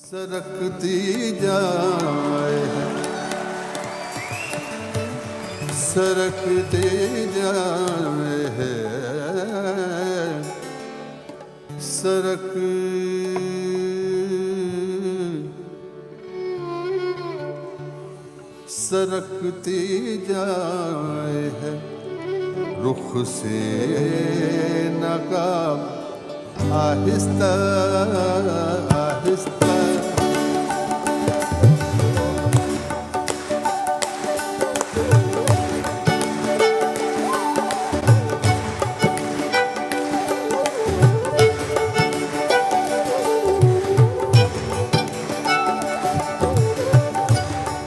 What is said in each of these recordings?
सरकती जाए है, सरकती जाए है, सरकती जाए है, रुख से नकाब आहिस्ता आहिस्ता।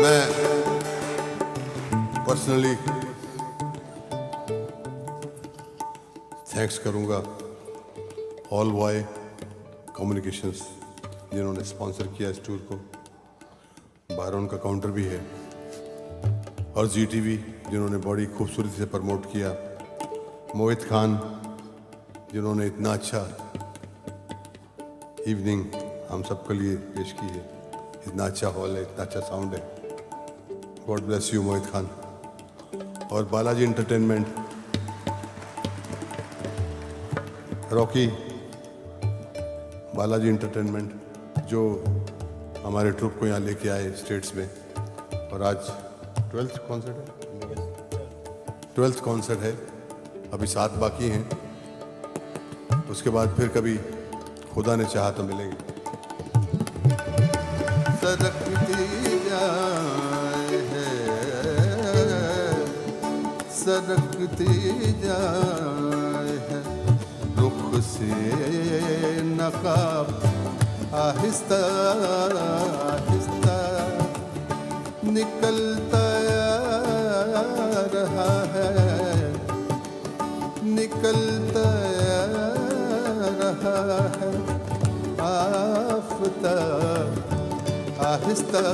मैं पर्सनली थैंक्स करूंगा ऑल वाई कम्युनिकेशंस जिन्होंने स्पॉन्सर किया इस टूर को। बाहर उनका काउंटर भी है, और जीटीवी जिन्होंने बड़ी खूबसूरती से प्रमोट किया। मोहित खान जिन्होंने इतना अच्छा इवनिंग हम सबके लिए पेश की है। इतना अच्छा हॉल है, इतना अच्छा साउंड है। गॉड ब्लेस यू मोहित खान। और Balaji entertainment, Rocky Balaji entertainment जो हमारे ट्रुप को यहाँ लेके आए स्टेट्स में। और आज 12th कॉन्सर्ट है, 12th कॉन्सर्ट है। अभी 7 बाकी हैं, उसके बाद फिर कभी खुदा ने चाहा तो मिलेंगे। सरकती जाए है, सरकती जाए है, रुख से नकाब आहिस्ता आहिस्ता निकलता रहा है, निकलता रहा है आफताब आहिस्ता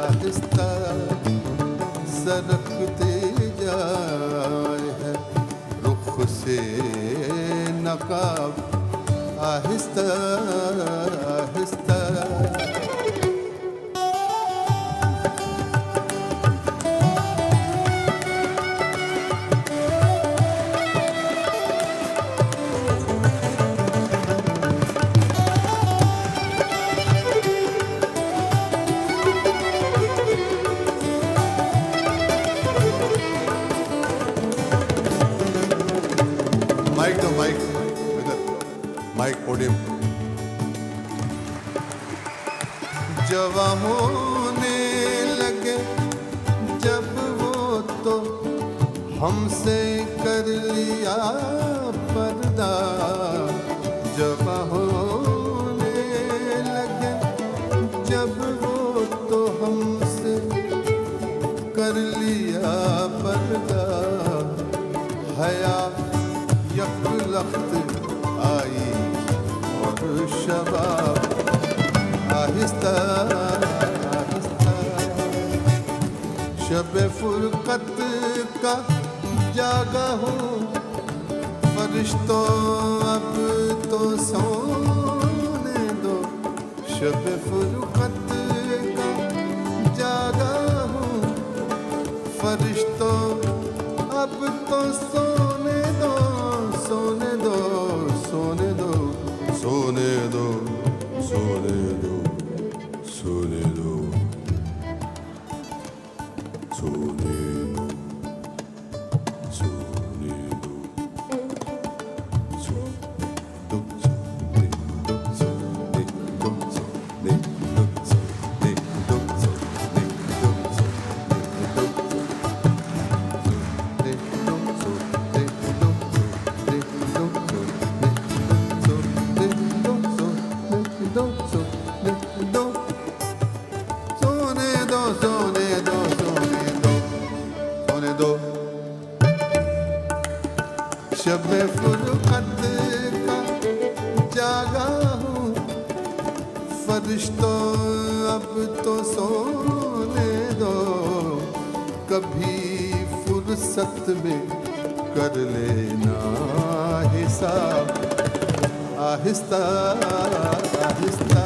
आहिस्ता। सरकती जाए है, रुख से नकाब आहिस्ता आहिस्ता। माइक दो, माइक इधर, माइक पोडियम। जवां होने लगे जब वो तो हमसे कर लिया पर्दा। जवां होने लगे जब वो तो हमसे कर लिया पर्दा। हया यकलख्त आई और शबाब आहिस्ता आहिस्ता। शब फुरकत का जागा हूँ, फरिश्तों अब तो सोने दो। शब फुरकत का जागा हूँ, फरिश्तों अब तो सोने दो, सोने दो, सोने दो, सोने दो, सोने दो, सोने दो, सोने दो, सोने दो, शब फुरकत का जागा हूँ, फरिश्तों अब तो सोने दो। कभी फुर्सत में कर लेना हिसाब Aahista Aahista.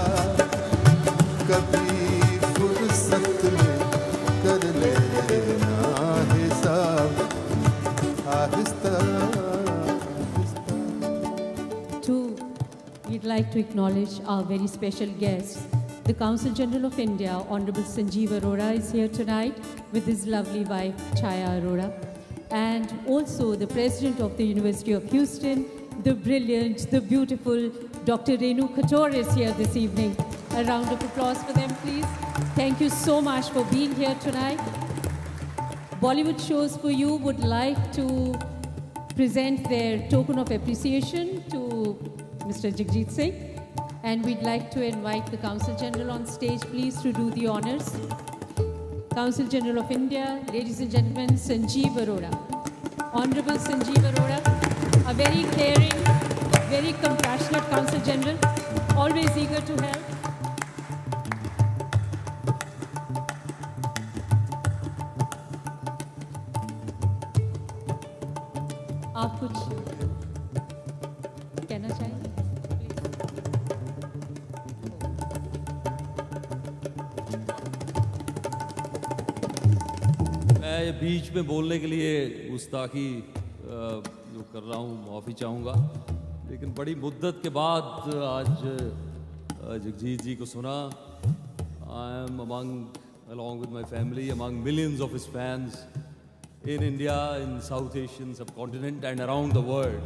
like to acknowledge our very special guests. The Consul General of India, Honorable Sanjeev Arora, is here tonight with his lovely wife, Chaya Arora. And also the President of the University of Houston, the brilliant, the beautiful Dr. Renu Khator is here this evening. A round of applause for them, please. Thank you so much for being here tonight. Bollywood Shows for You would like to present their token of appreciation to Mr. Jagjit Singh. And we'd like to invite the Consul General on stage, please, to do the honors. Consul General of India, ladies and gentlemen, Sanjeev Arora. Honorable Sanjeev Arora, a very caring, very compassionate Consul General, always eager to help. आप कुछ कहना चाहेंगे? मैं बीच में बोलने के लिए गुस्ताखी जो कर रहा हूँ माफ़ी चाहूँगा, लेकिन बड़ी मुद्दत के बाद आज जगजीत जी को सुना. I am along with my family among millions of his fans in India, in South Asian subcontinent and around the world.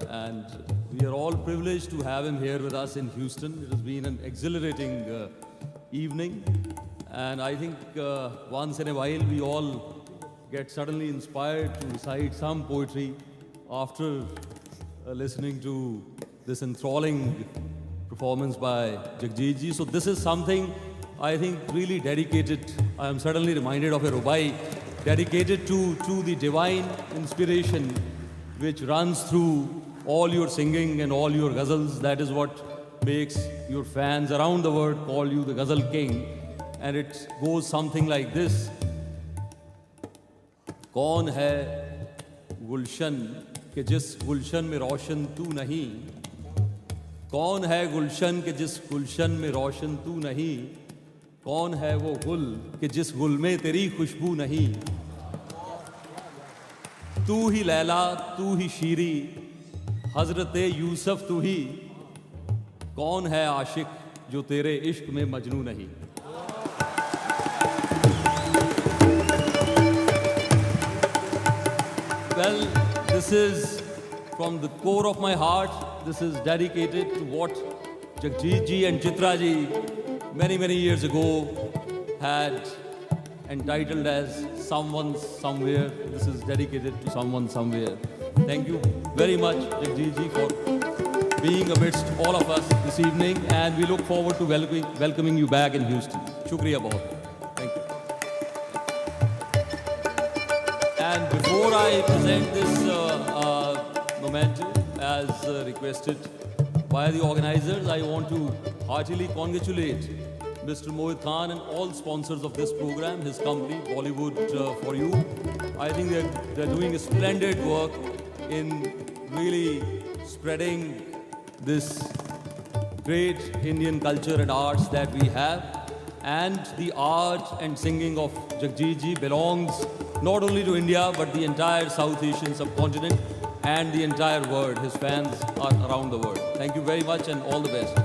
And we are all privileged to have him here with us in Houston. It has been an exhilarating evening. And I think once in a while we all get suddenly inspired to recite some poetry after listening to this enthralling performance by Jagjit ji. So this is something I think really dedicated. I am suddenly reminded of a rubai dedicated to the divine inspiration which runs through all your singing and all your ghazals. That is what makes your fans around the world call you the Ghazal King. And it goes something like this. कौन है गुलशन के जिस गुलशन में रोशन तू नहीं, कौन है गुलशन के जिस गुलशन में रोशन तू नहीं, कौन है वो गुल कि जिस गुल में तेरी खुशबू नहीं, तू ही लैला तू ही शीरी हजरत यूसुफ तू ही, कौन है आशिक जो तेरे इश्क में मजनू नहीं. Well, this is from the core of my heart. This is dedicated to what Jagjit ji and Chitra ji many years ago had entitled as Someone Somewhere. This is dedicated to someone somewhere. Thank you very much, Jagjit ji, for being amidst all of us this evening, and we look forward to welcoming you back in Houston. Shukriya bahut. Thank you. And before I present this memento as requested by the organizers, I want to heartily congratulate Mr. Mohit Khan and all sponsors of this program, his company, Bollywood for You. I think they're doing a splendid work in really spreading this great Indian culture and arts that we have. And the art and singing of Jagjit ji belongs not only to India, but the entire South Asian subcontinent and the entire world. His fans are around the world. Thank you very much and all the best.